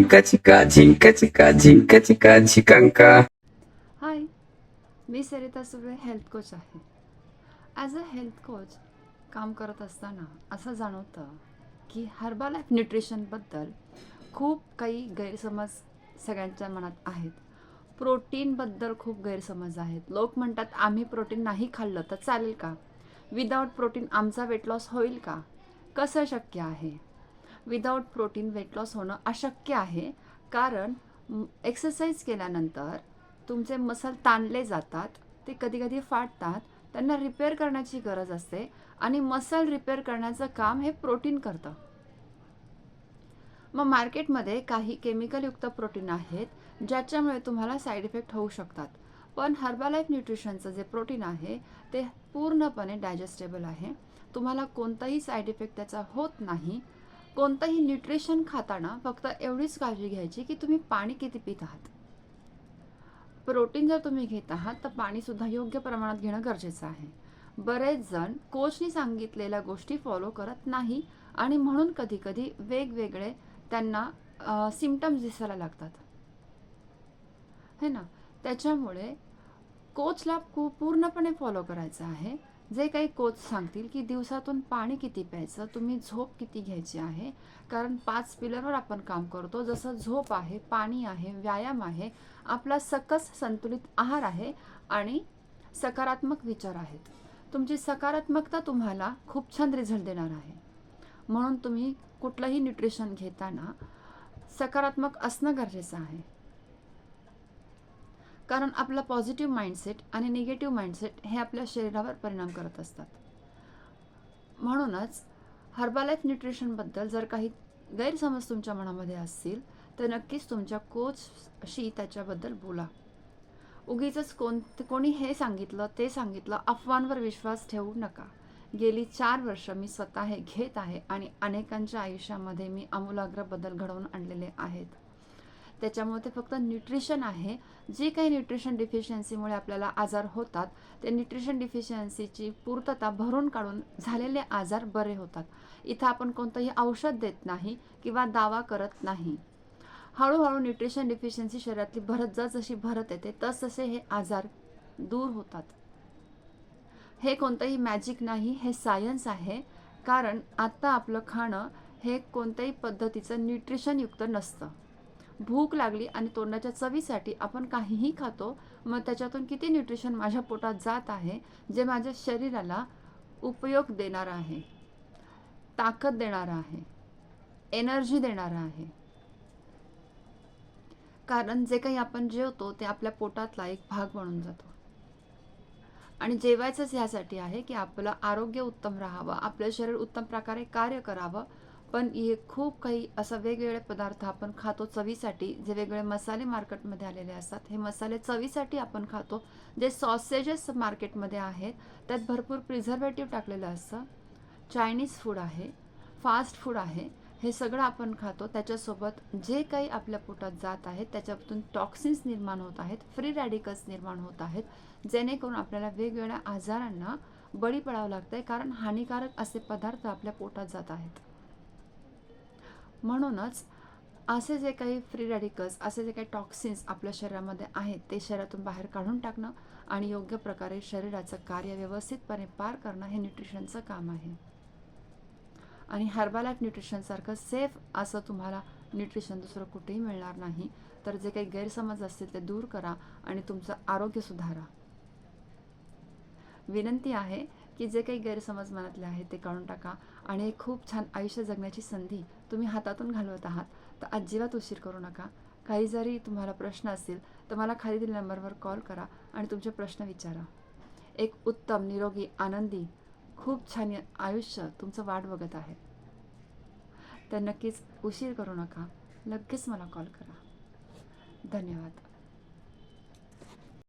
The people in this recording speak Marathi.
झिंका चिका झिंका चिका झिंका चिका झिकांका. हाय, मी सरिता सुर्वे, हेल्थ कोच आहे. ॲज अ हेल्थ कोच काम करत असताना असं जाणवतं की हर्बालाईफ न्यूट्रिशनबद्दल खूप काही गैरसमज सगळ्यांच्या मनात आहेत. प्रोटीनबद्दल खूप गैरसमज आहेत. लोक म्हणतात आम्ही प्रोटीन नाही खाल्लं तर चालेल का? विदाऊट प्रोटीन आमचा वेट लॉस होईल का? कसं शक्य आहे? विदाऊट प्रोटीन वेट लॉस होणं अशक्य आहे, कारण एक्सरसाइज केल्यानंतर तुमचे मसल ताणले जातात, ते कधी कधी फाटतात, त्यांना रिपेअर करण्याची गरज असते आणि मसल रिपेअर करण्याचं काम हे प्रोटीन करतं. मग मार्केटमध्ये काही केमिकलयुक्त प्रोटीन आहेत ज्याच्यामुळे तुम्हाला साईड इफेक्ट होऊ शकतात. पण हर्बालाईफ न्यूट्रिशनचं जे प्रोटीन आहे ते पूर्णपणे डायजेस्टेबल आहे. तुम्हाला कोणताही साईड इफेक्ट त्याचा होत नाही. कोणतंही न्यूट्रिशन खाताना फक्त एवढीच काळजी घ्यायची की तुम्ही पाणी किती पित आहात. प्रोटीन जर तुम्ही घेत आहात तर पाणीसुद्धा योग्य प्रमाणात घेणं गरजेचं आहे. बरेच जण कोचनी सांगितलेल्या गोष्टी फॉलो करत नाही आणि म्हणून कधी कधी वेगवेगळे त्यांना सिम्टम्स दिसायला लागतात, है ना. त्याच्यामुळे कोचला पूर्णपणे फॉलो करायचं आहे. जे काही कोच सांगतील की दिवसातून पाणी किती प्यायचं, तुम्ही झोप किती घ्यायची आहे, कारण 5 पिलरवर आपण काम करतो. जसं झोप आहे, पाणी आहे, व्यायाम आहे, आपला सकस संतुलित आहार आहे आणि सकारात्मक विचार आहेत. तुमची सकारात्मकता तुम्हाला खूप छान रिझल्ट देणार आहे. म्हणून तुम्ही कुठलंही न्यूट्रिशन घेताना सकारात्मक असणं गरजेचं आहे, कारण आपला पॉझिटिव्ह माइंडसेट आणि निगेटिव्ह माइंडसेट हे आपल्या शरीरावर परिणाम करत असतात. म्हणूनच हर्बालाईफ न्यूट्रिशनबद्दल जर काही गैरसमज तुमच्या मनामध्ये असतील तर नक्कीच तुमच्या कोचशी त्याच्याबद्दल बोला. उगीच कोणी हे सांगितलं ते सांगितलं अफवांवर विश्वास ठेवू नका. गेली 4 वर्ष मी स्वतः हे घेत आहे आणि अनेकांच्या आयुष्यामध्ये मी आमूलाग्र बदल घडवून आणलेले आहेत. त्याच्यामुळे ते फक्त न्यूट्रिशन आहे. जी काही न्यूट्रिशन डिफिशियन्सीमुळे आपल्याला आजार होतात, ते न्यूट्रिशन डिफिशियन्सीची पूर्तता भरून काढून झालेले आजार बरे होतात. इथं आपण कोणतंही औषध देत नाही किंवा दावा करत नाही. हळूहळू न्यूट्रिशन डिफिशियन्सी शरीरातली भरत जशी भरत येते तसतसे हे आजार दूर होतात. हे कोणतंही मॅजिक नाही, हे सायन्स आहे. कारण आता आपलं खाणं हे कोणत्याही पद्धतीचं न्यूट्रिशनयुक्त नसतं. भूक लागली आणि तोंडाच्या चवीसाठी आपण काहीही खातो. मग त्याच्यातून किती न्यूट्रिशन माझ्या पोटात जात आहे, जे माझ्या शरीराला उपयोग देणारा आहे, ताकद देणारा आहे, एनर्जी देणारा आहे. कारण जे काही आपण जेवतो ते आपल्या पोटातला एक भाग बनून जातो. आणि जेवायचंच ह्यासाठी आहे की आपलं आरोग्य उत्तम राहावं, आपलं शरीर उत्तम प्रकारे कार्य करावं. पण हे खूप काही असं वेगवेगळे पदार्थ आपण खातो चवीसाठी. जे वेगवेगळे मसाले मार्केटमध्ये आलेले असतात, हे मसाले चवीसाठी आपण खातो. जे सॉसेजेस मार्केटमध्ये आहेत त्यात भरपूर प्रिझर्वेटिव्ह टाकलेलं असतं. चायनीज फूड आहे, फास्ट फूड आहे, हे सगळं आपण खातो. त्याच्यासोबत जे काही आपल्या पोटात जात आहे त्याच्यातून टॉक्सिन्स निर्माण होत आहेत, फ्री रॅडिकल्स निर्माण होत आहेत, जेणेकरून आपल्याला वेगवेगळ्या आजारांना बळी पडावं लागतं आहे, कारण हानिकारक असे पदार्थ आपल्या पोटात जात आहेत. म्हणूनच असे जे काही फ्री रॅडिकल्स, असे जे काही टॉक्सिन्स आपल्या शरीरामध्ये आहेत ते शरीरातून बाहेर काढून टाकणं आणि योग्य प्रकारे शरीराचं कार्य व्यवस्थितपणे पार करणं हे न्यूट्रिशनचं काम आहे. आणि हर्बालाईफ न्यूट्रिशनसारखं सेफ असं तुम्हाला न्यूट्रिशन दुसरं कुठेही मिळणार नाही. तर जे काही गैरसमज असतील ते दूर करा आणि तुमचं आरोग्य सुधारा. विनंती आहे की जे काही गैरसमज मनातले आहेत ते काढून टाका आणि एक खूप छान आयुष्य जगण्याची संधी तुम्ही हातातून घालवत आहात. तर अजिबात उशीर करू नका. काही जरी तुम्हाला प्रश्न असतील तर मला खाली दिलेल्या नंबरवर कॉल करा आणि तुमचे प्रश्न विचारा. एक उत्तम, निरोगी, आनंदी, खूप छान आयुष्य तुमचं वाट बघत आहे. तर नक्कीच उशीर करू नका. लगेच मला कॉल करा. धन्यवाद.